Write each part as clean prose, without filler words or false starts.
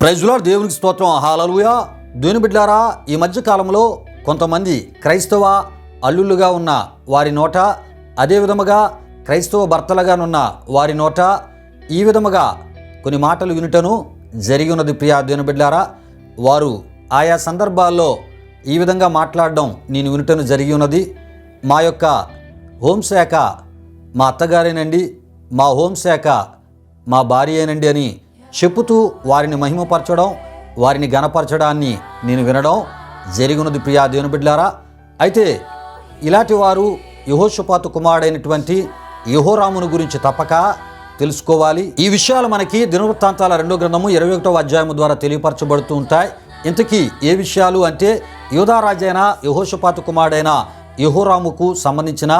Praise lord, దేవునికి స్తోత్రం. హల్లెలూయా. దేవుని బిడ్డలారా, ఈ మధ్య కాలంలో కొంతమంది క్రైస్తవ అల్లుళ్ళుగా ఉన్న వారి నోట, అదే విధముగా క్రైస్తవ భర్తలుగానున్న వారి నోట ఈ విధముగా కొన్ని మాటలు వినుటను జరిగి ఉన్నది. ప్రియా దేవుని బిడ్డలారా, వారు ఆయా సందర్భాల్లో ఈ విధంగా మాట్లాడడం నేను వినుటను జరిగి ఉన్నది. మా యొక్క హోంశాఖ మా అత్తగారేనండి, మా హోంశాఖ మా భార్యేనండి అని చెప్పుతూ వారిని మహిమపరచడం, వారిని గణపరచడాన్ని నేను వినడం జరిగినది. ప్రియా దేవుని బిడ్డలారా, అయితే ఇలాంటి వారు యెహోషాపాతు కుమారుడైనటువంటి యెహోరామును గురించి తప్పక తెలుసుకోవాలి. ఈ విషయాలు మనకి దినవృత్తాంతాల 2వ గ్రంథము 21వ అధ్యాయము ద్వారా తెలియపరచబడుతూ ఉంటాయి. ఇంతకీ ఏ విషయాలు అంటే, యూదా రాజైన యెహోషాపాతు కుమారుడైన యెహోరాముకు సంబంధించిన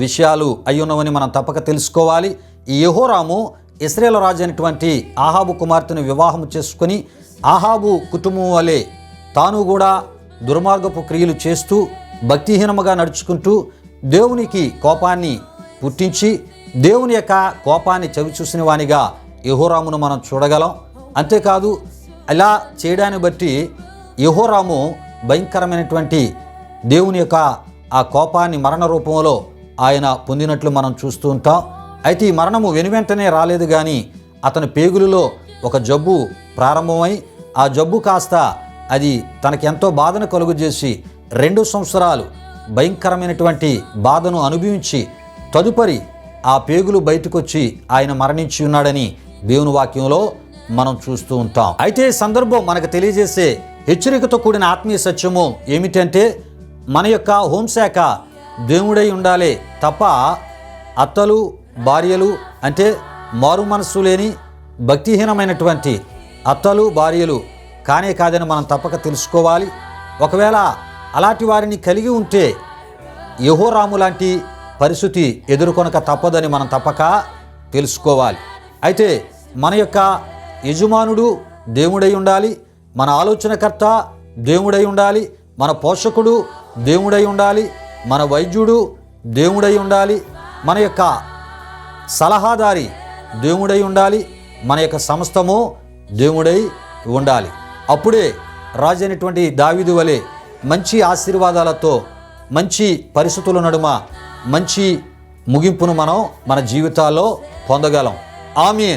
విషయాలు అయ్యున్నవని మనం తప్పక తెలుసుకోవాలి. ఈ యెహోరాము ఇశ్రాయేలు రాజు అయినటువంటి ఆహాబు కుమార్తెను వివాహం చేసుకుని ఆహాబు కుటుంబం వలె తాను కూడా దుర్మార్గపు క్రియలు చేస్తూ భక్తిహీనముగా నడుచుకుంటూ దేవునికి కోపాన్ని పుట్టించి దేవుని యొక్క కోపాన్ని చవిచూసిన వానిగా యెహోరామును మనం చూడగలం. అంతేకాదు, ఇలా చేయడాన్ని బట్టి యెహోరాము భయంకరమైనటువంటి దేవుని యొక్క ఆ కోపాన్ని మరణ రూపంలో ఆయన పొందినట్లు మనం చూస్తూ ఉంటాం. అయితే ఈ మరణము వెనువెంటనే రాలేదు, కానీ అతని పేగులలో ఒక జబ్బు ప్రారంభమై ఆ జబ్బు కాస్త అది తనకెంతో బాధను కలుగజేసి 2 సంవత్సరాలు భయంకరమైనటువంటి బాధను అనుభవించి తదుపరి ఆ పేగులు బయటకొచ్చి ఆయన మరణించి ఉన్నాడని దేవుని వాక్యంలో మనం చూస్తూ ఉంటాం. అయితే సందర్భం మనకు తెలియజేసే హెచ్చరికతో కూడిన ఆత్మీయ సత్యము ఏమిటంటే, మన యొక్క హోంశాఖ దేవుడై ఉండాలి తప్ప అత్తలు భార్యలు అంటే మారు మనస్సు లేని భక్తిహీనమైనటువంటి అత్తలు భార్యలు కానే కాదని మనం తప్పక తెలుసుకోవాలి. ఒకవేళ అలాంటి వారిని కలిగి ఉంటే యెహోరాము లాంటి పరిస్థితి ఎదుర్కొనక తప్పదని మనం తప్పక తెలుసుకోవాలి. అయితే మన యొక్క యజమానుడు దేవుడై ఉండాలి, మన ఆలోచనకర్త దేవుడై ఉండాలి, మన పోషకుడు దేవుడై ఉండాలి, మన వైద్యుడు దేవుడై ఉండాలి, మన యొక్క సలహాదారి దేవుడై ఉండాలి, మన యొక్క సమస్తము దేవుడై ఉండాలి. అప్పుడే రాజు అయినటువంటి దావీదు వలె మంచి ఆశీర్వాదాలతో మంచి పరిస్థితుల నడుమ మంచి ముగింపును మనం మన జీవితాల్లో పొందగలం. ఆమేన్.